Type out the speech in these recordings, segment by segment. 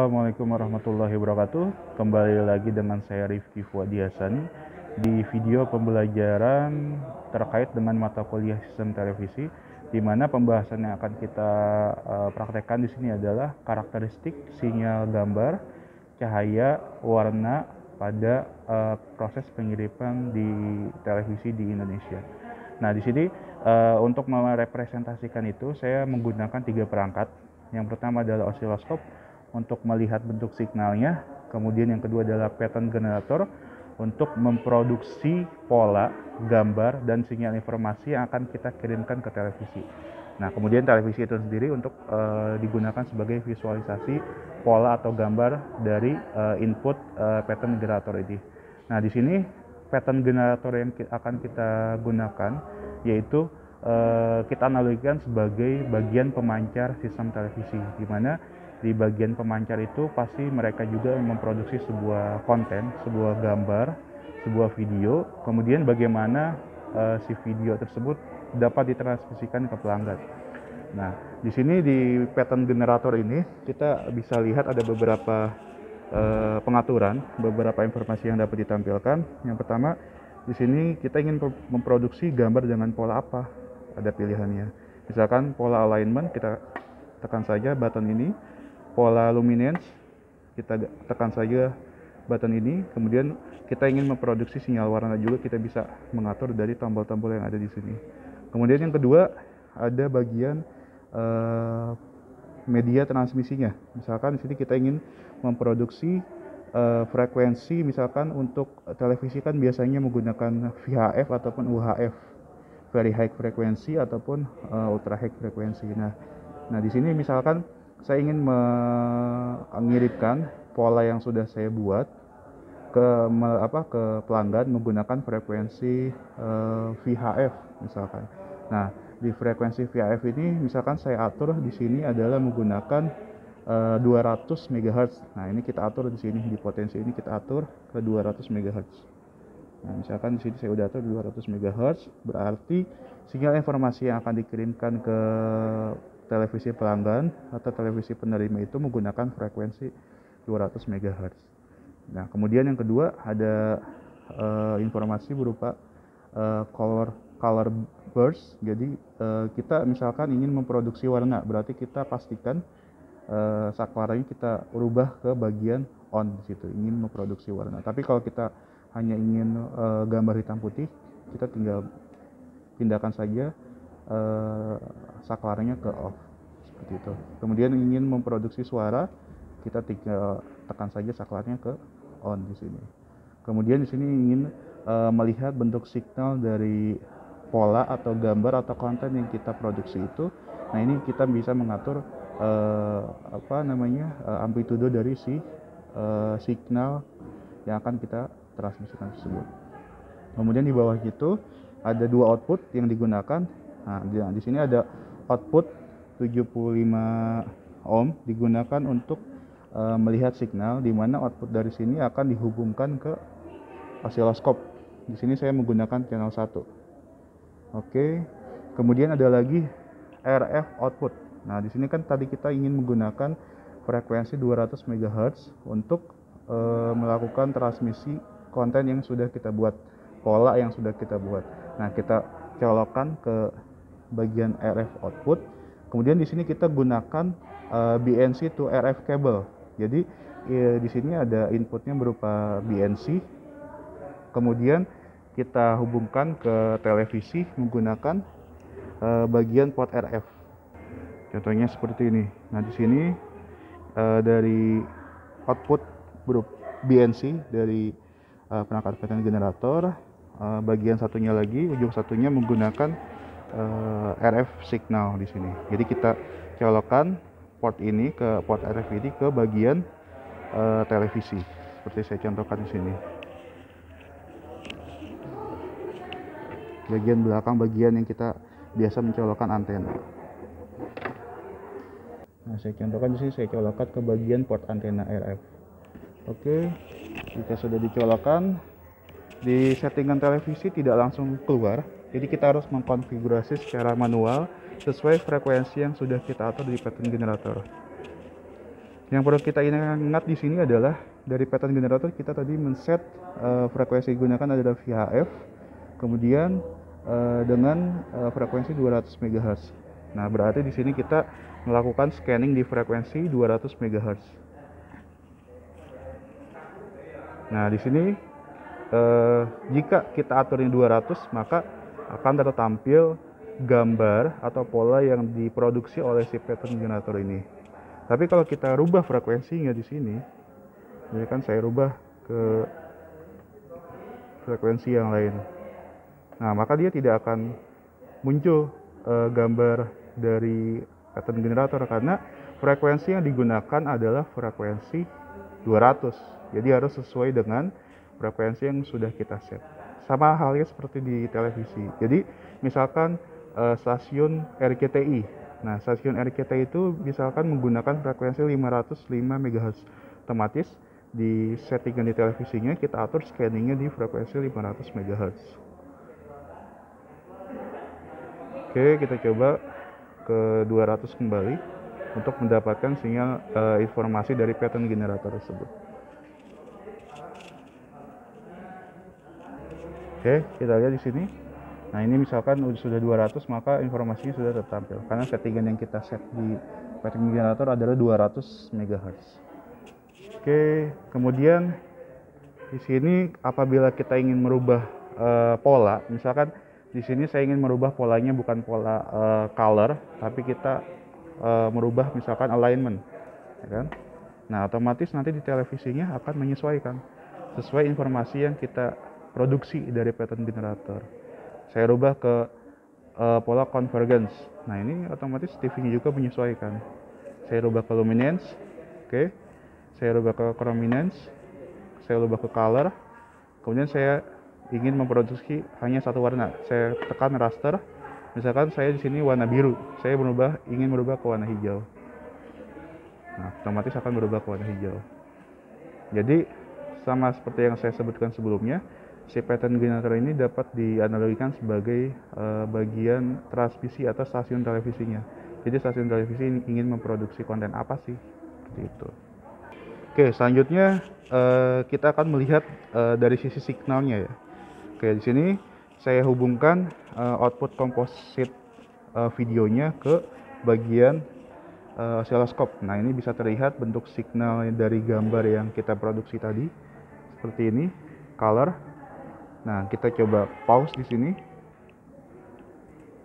Assalamualaikum warahmatullahi wabarakatuh. Kembali lagi dengan saya Rifki Fuadi Hasan di video pembelajaran terkait dengan mata kuliah sistem televisi, di mana pembahasan yang akan kita praktekkan di sini adalah karakteristik sinyal gambar, cahaya, warna pada proses pengiriman di televisi di Indonesia. Nah, di sini untuk merepresentasikan itu saya menggunakan 3 perangkat. Yang pertama adalah osiloskop untuk melihat bentuk signalnya, kemudian yang kedua adalah pattern generator untuk memproduksi pola, gambar, dan sinyal informasi yang akan kita kirimkan ke televisi. Nah, kemudian televisi itu sendiri untuk digunakan sebagai visualisasi pola atau gambar dari input pattern generator ini. Nah, di sini pattern generator yang akan kita gunakan yaitu kita analogikan sebagai bagian pemancar sistem televisi, di mana di bagian pemancar itu pasti mereka juga memproduksi sebuah konten, sebuah gambar, sebuah video, kemudian bagaimana si video tersebut dapat ditransmisikan ke pelanggan. Nah, di sini di pattern generator ini kita bisa lihat ada beberapa pengaturan, beberapa informasi yang dapat ditampilkan. Yang pertama, di sini kita ingin memproduksi gambar dengan pola apa? Ada pilihannya. Misalkan pola alignment, kita tekan saja button ini. Pola luminance, kita tekan saja button ini. Kemudian kita ingin memproduksi sinyal warna juga, kita bisa mengatur dari tombol-tombol yang ada di sini. Kemudian yang kedua ada bagian media transmisinya. Misalkan di sini kita ingin memproduksi frekuensi, misalkan untuk televisi kan biasanya menggunakan VHF ataupun UHF, very high frequency ataupun ultra high frequency. Nah di sini misalkan saya ingin mengirimkan pola yang sudah saya buat ke pelanggan menggunakan frekuensi VHF misalkan. Nah, di frekuensi VHF ini misalkan saya atur di sini adalah menggunakan 200 MHz. Nah, ini kita atur di sini, di potensi ini kita atur ke 200 MHz. Nah, misalkan di sini saya udah atur 200 MHz, berarti sinyal informasi yang akan dikirimkan ke televisi pelanggan atau televisi penerima itu menggunakan frekuensi 200 MHz. Nah, kemudian yang kedua ada informasi berupa color burst. Jadi kita misalkan ingin memproduksi warna, berarti kita pastikan saklaranya kita rubah ke bagian on di situ, ingin memproduksi warna. Tapi kalau kita hanya ingin gambar hitam putih, kita tinggal pindahkan saja saklarnya ke off seperti itu. Kemudian ingin memproduksi suara, kita tinggal tekan saja saklarnya ke on di sini. Kemudian di sini ingin melihat bentuk signal dari pola atau gambar atau konten yang kita produksi itu. Nah, ini kita bisa mengatur amplitudo dari si signal yang akan kita transmisikan tersebut. Kemudian di bawah itu ada 2 output yang digunakan. Nah, di sini ada output 75 ohm digunakan untuk melihat signal, di mana output dari sini akan dihubungkan ke osiloskop. Di sini saya menggunakan channel 1. Oke. Kemudian ada lagi RF output. Nah, di sini kan tadi kita ingin menggunakan frekuensi 200 MHz untuk melakukan transmisi konten yang sudah kita buat, pola yang sudah kita buat. Nah, kita colokkan ke bagian RF output. Kemudian di sini kita gunakan BNC to RF cable. Jadi di sini ada inputnya berupa BNC. Kemudian kita hubungkan ke televisi menggunakan bagian port RF. Contohnya seperti ini. Nah, di sini dari output berupa BNC dari perangkat pattern generator, bagian satunya lagi, ujung satunya menggunakan RF signal di sini. Jadi kita colokkan port ini ke port RF ini ke bagian televisi, seperti saya contohkan di sini. Bagian belakang, bagian yang kita biasa mencolokkan antena. Nah, saya contohkan di sini, saya colokkan ke bagian port antena RF. Oke, jika sudah dicolokkan, di settingan televisi tidak langsung keluar. Jadi kita harus mengkonfigurasi secara manual sesuai frekuensi yang sudah kita atur di pattern generator. Yang perlu kita ingat di sini adalah dari pattern generator kita tadi men-set frekuensi digunakan adalah VHF, kemudian dengan frekuensi 200 MHz. Nah, berarti di sini kita melakukan scanning di frekuensi 200 MHz. Nah, di sini jika kita aturnya 200, maka akan tertampil gambar atau pola yang diproduksi oleh si pattern generator ini. Tapi kalau kita rubah frekuensinya di sini, ini kan saya rubah ke frekuensi yang lain. Nah, maka dia tidak akan muncul gambar dari pattern generator karena frekuensi yang digunakan adalah frekuensi 200. Jadi harus sesuai dengan frekuensi yang sudah kita set. Sama halnya seperti di televisi. Jadi misalkan stasiun RCTI. Nah, stasiun RCTI itu misalkan menggunakan frekuensi 505 MHz. Otomatis di settingan di televisinya kita atur scanningnya di frekuensi 500 MHz. Oke, kita coba ke 200 kembali untuk mendapatkan sinyal informasi dari pattern generator tersebut. Oke, kita lihat di sini. Nah, ini misalkan sudah 200, maka informasinya sudah tertampil karena settingan yang kita set di pattern generator adalah 200 MHz. Oke, kemudian di sini apabila kita ingin merubah pola, misalkan di sini saya ingin merubah polanya bukan pola color, tapi kita merubah misalkan alignment, ya kan? Nah, otomatis nanti di televisinya akan menyesuaikan sesuai informasi yang kita produksi dari pattern generator. Saya rubah ke pola convergence. Nah, ini otomatis TV-nya juga menyesuaikan. Saya rubah ke luminance, oke. Saya rubah ke chrominance, saya rubah ke color. Kemudian saya ingin memproduksi hanya satu warna. Saya tekan raster. Misalkan saya di sini warna biru, saya ingin merubah ke warna hijau. Nah, otomatis akan berubah ke warna hijau. Jadi sama seperti yang saya sebutkan sebelumnya, si pattern generator ini dapat dianalogikan sebagai bagian transmisi atau stasiun televisinya. Jadi stasiun televisi ingin memproduksi konten apa sih? Seperti itu. Oke, selanjutnya kita akan melihat dari sisi signalnya ya. Oke, di sini saya hubungkan output komposit videonya ke bagian oscilloscope. Nah, ini bisa terlihat bentuk signal dari gambar yang kita produksi tadi. Seperti ini, color. Nah, kita coba pause di sini.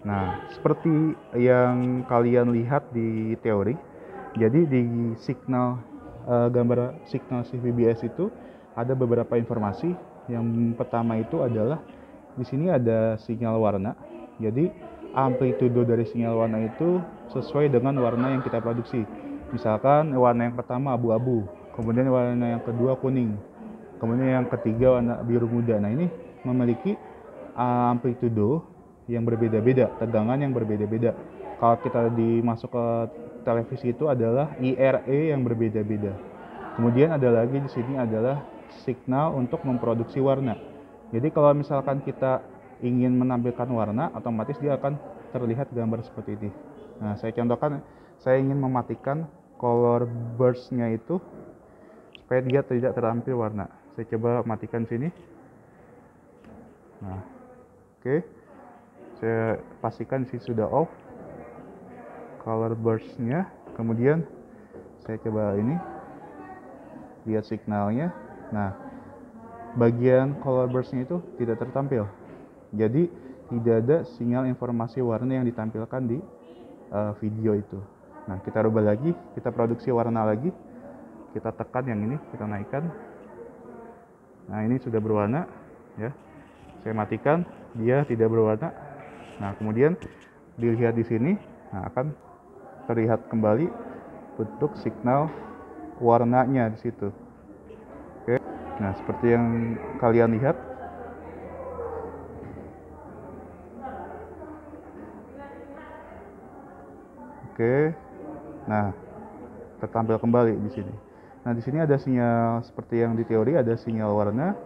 Nah, seperti yang kalian lihat di teori, jadi di signal gambar signal CVBS itu ada beberapa informasi. Yang pertama itu adalah di sini ada sinyal warna. Jadi amplitudo dari sinyal warna itu sesuai dengan warna yang kita produksi. Misalkan warna yang pertama abu-abu, kemudian warna yang kedua kuning, kemudian yang ketiga warna biru muda. Nah, ini memiliki amplitudo yang berbeda-beda, tegangan yang berbeda-beda. Kalau kita dimasuk ke televisi itu adalah IRE yang berbeda-beda. Kemudian ada lagi di sini adalah signal untuk memproduksi warna. Jadi kalau misalkan kita ingin menampilkan warna, otomatis dia akan terlihat gambar seperti ini. Nah, saya contohkan, saya ingin mematikan color burst-nya itu supaya dia tidak tertampil warna. Saya coba matikan sini. Nah, oke. Saya pastikan sih sudah off color burst-nya. Kemudian saya coba ini, lihat signalnya. Nah, bagian color burst-nya itu tidak tertampil. Jadi tidak ada sinyal informasi warna yang ditampilkan di video itu. Nah, kita rubah lagi, kita produksi warna lagi. Kita tekan yang ini, kita naikkan. Nah, ini sudah berwarna, ya. Saya matikan, dia tidak berwarna. Nah, kemudian dilihat di sini, nah akan terlihat kembali bentuk signal warnanya di situ. Oke. Nah, seperti yang kalian lihat. Oke. Nah, tertampil kembali di sini. Nah, di sini ada sinyal seperti yang di teori, ada sinyal warna,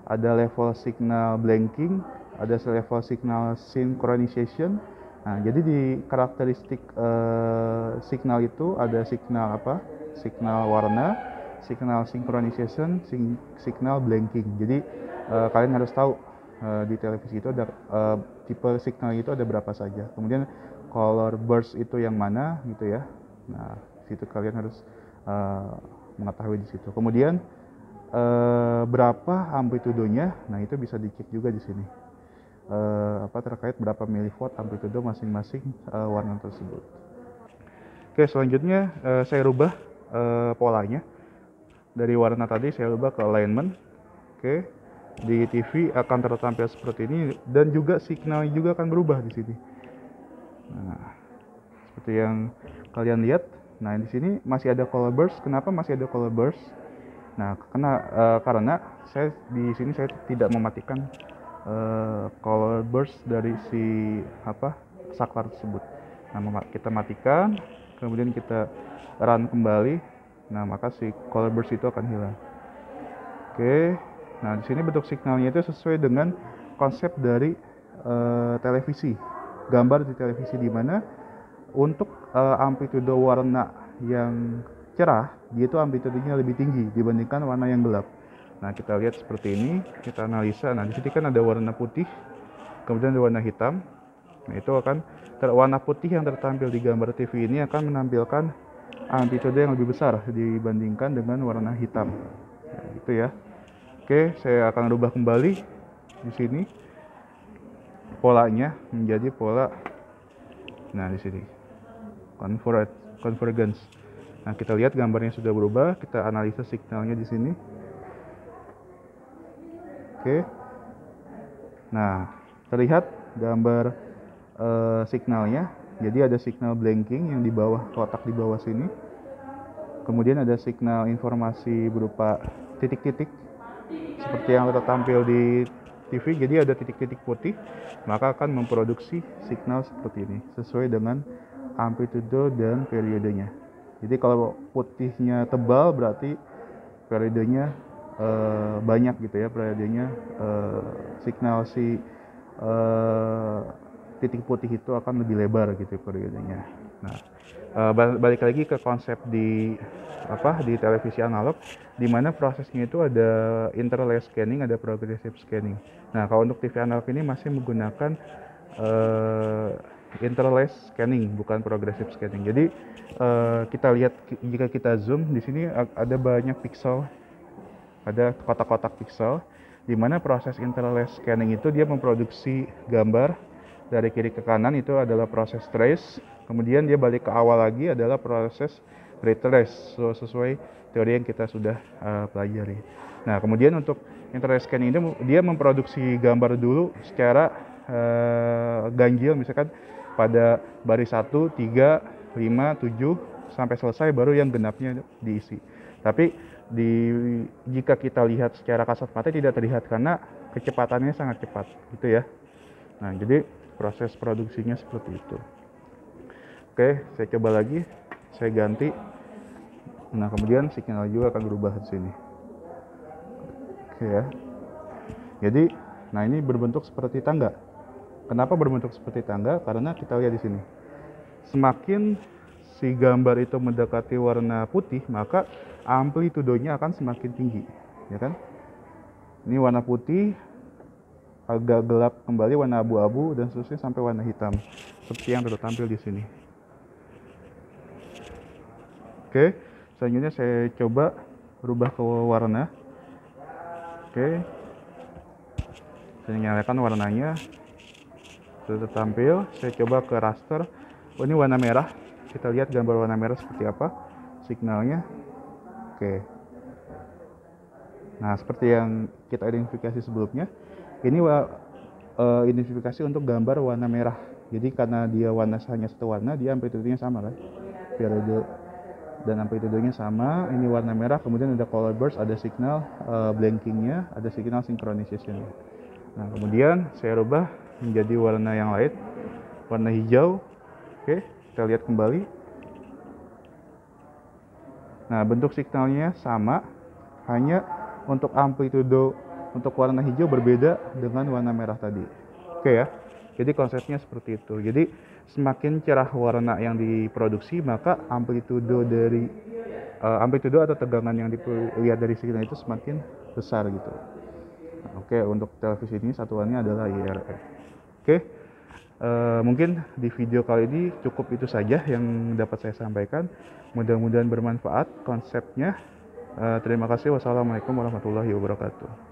ada level signal blanking, ada level signal synchronization. Nah, jadi di karakteristik signal itu ada signal apa? signal warna, signal synchronization, signal blanking. Jadi kalian harus tahu di televisi itu ada tipe signal itu ada berapa saja. Kemudian color burst itu yang mana gitu ya. Nah, situ kalian harus mengetahui di situ. Kemudian berapa amplitudenya? Nah, itu bisa dicek juga di sini. Terkait berapa miliwatt amplitude masing-masing warna tersebut. Oke, selanjutnya saya rubah polanya. Dari warna tadi saya rubah ke alignment. Oke, di TV akan tertampil seperti ini dan juga signalnya juga akan berubah di sini. Nah, seperti yang kalian lihat. Nah, di sini masih ada color burst. Kenapa masih ada color burst? Nah, karena saya di sini saya tidak mematikan color burst dari si saklar tersebut. Nah, kita matikan, kemudian kita run kembali. Nah, maka si color burst itu akan hilang. Oke. Nah, di sini bentuk signalnya itu sesuai dengan konsep dari televisi. Gambar di televisi di mana untuk amplitude warna yang cerah, dia itu amplitudenya lebih tinggi dibandingkan warna yang gelap. Nah, kita lihat seperti ini, kita analisa. Nah, di sini kan ada warna putih, kemudian ada warna hitam. Nah, itu akan warna putih yang tertampil di gambar TV ini akan menampilkan amplitude yang lebih besar dibandingkan dengan warna hitam. Nah, gitu ya. Oke, saya akan rubah kembali di sini polanya menjadi pola. Nah, di sini convergence. Nah, kita lihat gambarnya sudah berubah. Kita analisa signalnya di sini. Oke. Nah, terlihat gambar signalnya. Jadi ada signal blanking yang di bawah, kotak di bawah sini. Kemudian ada signal informasi berupa titik-titik seperti yang tertampil di TV. Jadi ada titik-titik putih, maka akan memproduksi signal seperti ini sesuai dengan amplitude dan periodenya. Jadi kalau putihnya tebal berarti periodenya banyak gitu ya, periodenya signal si titik putih itu akan lebih lebar gitu periodenya. Nah, balik lagi ke konsep di televisi analog, di mana prosesnya itu ada interlace scanning, ada progressive scanning. Nah, kalau untuk TV analog ini masih menggunakan interlace scanning, bukan progressive scanning. Jadi kita lihat jika kita zoom di sini ada banyak pixel, ada kotak-kotak pixel, di mana proses interlace scanning itu dia memproduksi gambar dari kiri ke kanan, itu adalah proses trace. Kemudian dia balik ke awal lagi adalah proses retrace, sesuai teori yang kita sudah pelajari. Nah, kemudian untuk interlace scanning itu dia memproduksi gambar dulu secara ganjil, misalkan pada baris 1, 3, 5, 7 sampai selesai, baru yang genapnya diisi. Tapi jika kita lihat secara kasat mata tidak terlihat karena kecepatannya sangat cepat gitu ya. Nah, jadi proses produksinya seperti itu. Oke, saya coba lagi, saya ganti. Nah, kemudian signal juga akan berubah di sini. Oke ya. Jadi, nah ini berbentuk seperti tangga. Kenapa berbentuk seperti tangga? Karena kita lihat di sini. Semakin si gambar itu mendekati warna putih, maka amplitudenya akan semakin tinggi, ya kan? Ini warna putih, agak gelap kembali warna abu-abu, dan seterusnya sampai warna hitam, seperti yang tertampil di sini. Oke, selanjutnya saya coba rubah ke warna. Oke, saya nyalakan warnanya, sudah tertampil. Saya coba ke raster. Oh, ini warna merah. Kita lihat gambar warna merah seperti apa signalnya. Oke. Nah, seperti yang kita identifikasi sebelumnya, ini identifikasi untuk gambar warna merah. Jadi karena dia hanya satu warna, dia amplitudenya sama kan, periode dan amplitudenya sama. Ini warna merah, kemudian ada color burst, ada signal blankingnya, ada signal synchronization. Nah, kemudian saya rubah menjadi warna yang lain, warna hijau. Oke, kita lihat kembali. Nah, bentuk signalnya sama, hanya untuk amplitude untuk warna hijau berbeda dengan warna merah tadi. Oke ya. Jadi konsepnya seperti itu. Jadi semakin cerah warna yang diproduksi, maka amplitudo atau tegangan yang dilihat dari signal itu semakin besar gitu. Oke, untuk televisi ini satuannya adalah IRF. Oke, mungkin di video kali ini cukup itu saja yang dapat saya sampaikan. Mudah-mudahan bermanfaat konsepnya. Terima kasih. Wassalamualaikum warahmatullahi wabarakatuh.